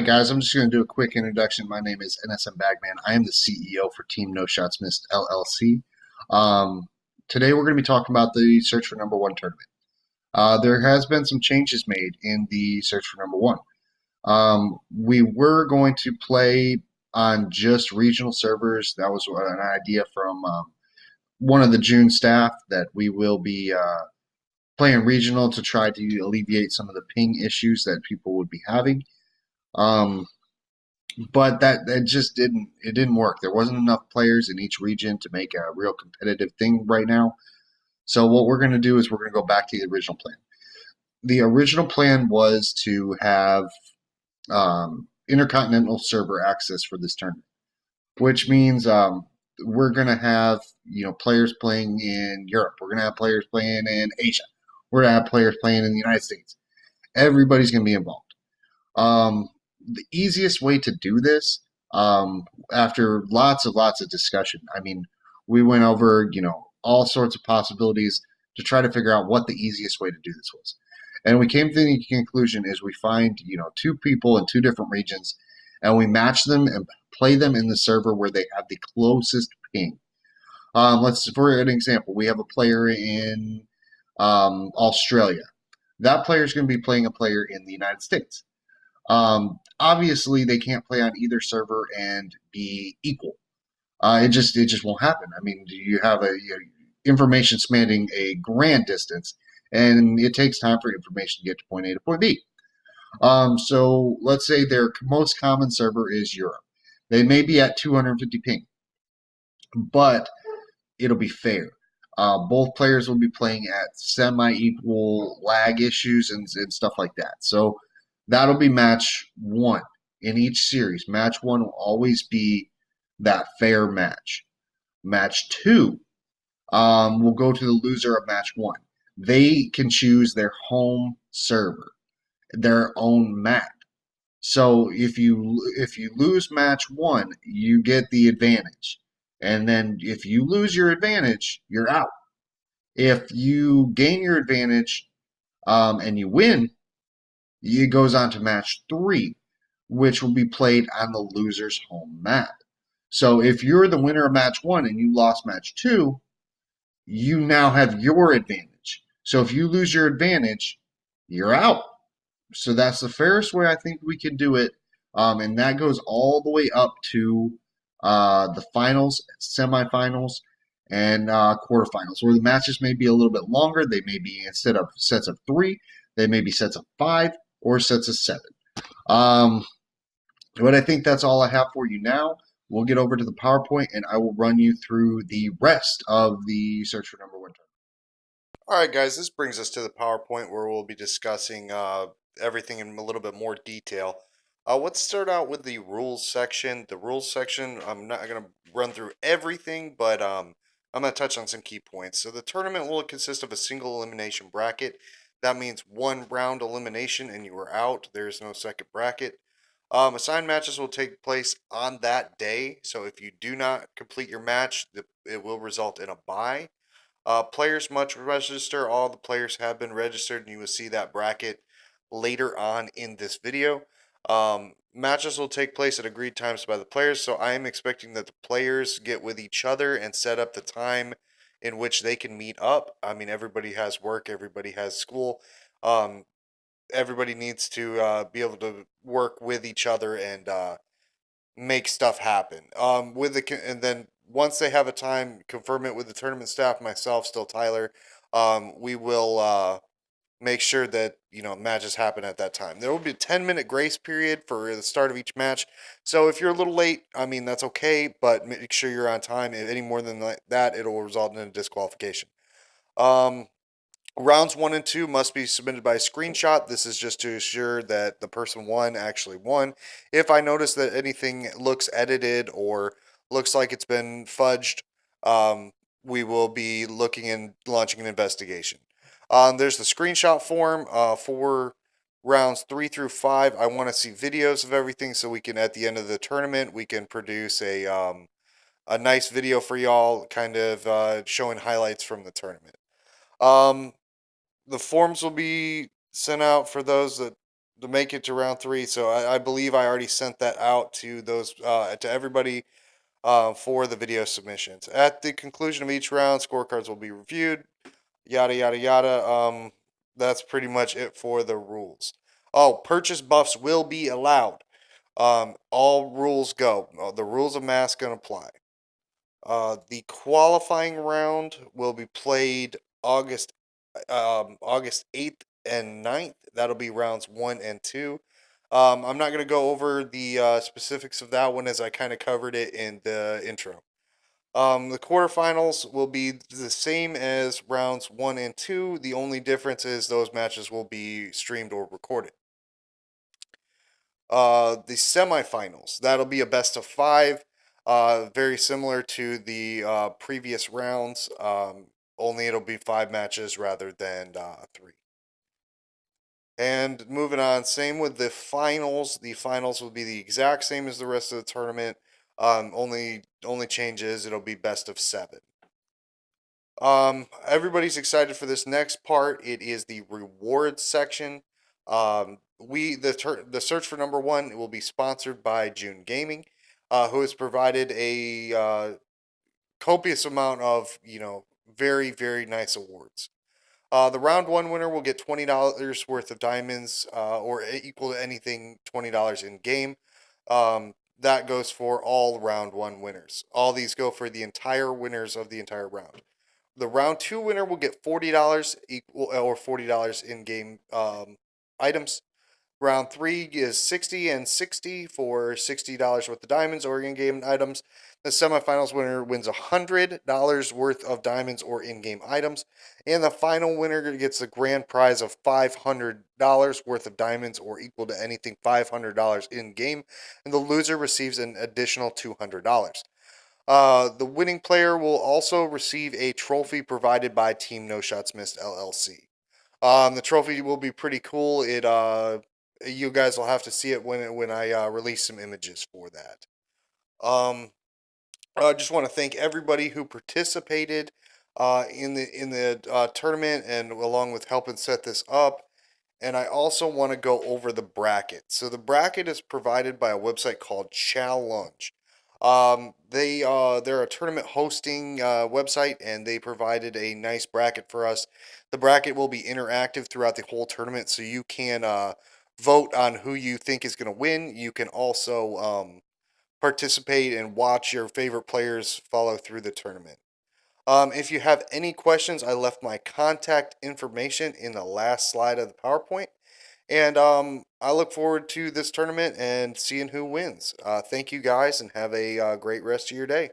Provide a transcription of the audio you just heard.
Alright guys, I'm just going to do a quick introduction. My name is NSM Bagman. I am the CEO for Team No Shots Missed LLC. Um, Today we're going to be talking about the Search for Number One tournament. There has been some changes made in the Search for Number One. We were going to play on just regional servers. That was an idea from one of the June staff that we will be playing regional to try to alleviate some of the ping issues that people would be having. But that just didn't work. There wasn't enough players in each region to make a real competitive thing right now. So what we're going to do is we're going to go back to the original plan. The original plan was to have intercontinental server access for this tournament, which means we're going to have players playing in Europe. We're going to have players playing in Asia. We're going to have players playing in the United States. Everybody's going to be involved. The easiest way to do this, after lots of discussion, I mean, we went over, all sorts of possibilities to try to figure out what the easiest way to do this was. And we came to the conclusion is we find, two people in two different regions, and we match them and play them in the server where they have the closest ping. For an example, we have a player in Australia. That player is going to be playing a player in the United States. Obviously, they can't play on either server and be equal. It just won't happen. I mean, you have information spanning a grand distance, and it takes time for information to get to point A to point B. So let's say their most common server is Europe. They may be at 250 ping, but it'll be fair. Both players will be playing at semi-equal lag issues and stuff like that. So that'll be match one in each series. Match one will always be that fair match. Match two will go to the loser of match one. They can choose their home server, their own map. So if you lose match one, you get the advantage. And then if you lose your advantage, you're out. If you gain your advantage and you win, it goes on to match three, which will be played on the loser's home map. So if you're the winner of match one and you lost match two, you now have your advantage. So if you lose your advantage, you're out. So that's the fairest way I think we can do it. And that goes all the way up to the finals, semifinals, and quarterfinals, where the matches may be a little bit longer. They may be, instead of sets of three, they may be sets of five or sets of seven. But I think that's all I have for you now. We'll get over to the PowerPoint, and I will run you through the rest of the Search for Number One tournament. All right, guys, this brings us to the PowerPoint where we'll be discussing everything in a little bit more detail. Let's start out with the rules section. The rules section, I'm not going to run through everything, but I'm going to touch on some key points. So the tournament will consist of a single elimination bracket. That means one round elimination and you are out. There is no second bracket. Assigned matches will take place on that day. So if you do not complete your match, it will result in a bye. Players must register. All the players have been registered, and you will see that bracket later on in this video. Matches will take place at agreed times by the players, so I am expecting that the players get with each other and set up the time in which they can meet up. I mean, everybody has work, everybody has school. Everybody needs to be able to work with each other and make stuff happen. And then once they have a time, confirm it with the tournament staff, myself, StilllTyler. We will make sure that matches happen at that time. There will be a 10-minute grace period for the start of each match. So if you're a little late, I mean that's okay, but make sure you're on time. If any more than that, it'll result in a disqualification. Rounds 1 and 2 must be submitted by screenshot. This is just to assure that the person won actually won. If I notice that anything looks edited or looks like it's been fudged, we will be looking and launching an investigation. There's the screenshot form for rounds 3 through 5. I want to see videos of everything so we can, at the end of the tournament, we can produce a nice video for y'all, kind of showing highlights from the tournament. The forms will be sent out for those that to make it to round three. So I believe I already sent that out to those to everybody for the video submissions. At the conclusion of each round, scorecards will be reviewed. Yada yada yada. That's pretty much it for the rules. Oh, purchase buffs will be allowed. All rules go. The rules of MaskGun apply. The qualifying round will be played August August 8th and 9th. That'll be rounds 1 and 2. I'm not going to go over the specifics of that one as I kind of covered it in the intro. The quarterfinals will be the same as rounds 1 and 2. The only difference is those matches will be streamed or recorded. The semifinals, that'll be a best of 5. Very similar to the previous rounds. Only it'll be 5 matches rather than 3. And moving on, same with the finals. The finals will be the exact same as the rest of the tournament. Only change is it'll be best of 7. Everybody's excited for this next part. It is the rewards section. The search for number one will be sponsored by June Gaming, who has provided a copious amount of very very nice awards. The round one winner will get $20 worth of diamonds, or equal to anything $20 in game. That goes for all round one winners. All these go for the entire winners of the entire round. The round two winner will get $40 equal or $40 in game items. Round three is 60 and 60 for $60 worth of diamonds or in-game items. The semifinals winner wins $100 worth of diamonds or in-game items, and the final winner gets the grand prize of $500 worth of diamonds or equal to anything $500 in-game, and the loser receives an additional $200. The winning player will also receive a trophy provided by Team No Shots Missed LLC. The trophy will be pretty cool. You guys will have to see it when I release some images for that. I just want to thank everybody who participated in the tournament and along with helping set this up. And I also want to go over the bracket. So the bracket is provided by a website called Challenge. They're a tournament hosting website, and they provided a nice bracket for us. The bracket will be interactive throughout the whole tournament, so you can vote on who you think is going to win. You can also participate and watch your favorite players follow through the tournament. If you have any questions, I left my contact information in the last slide of the PowerPoint. And I look forward to this tournament and seeing who wins. Thank you guys and have a great rest of your day.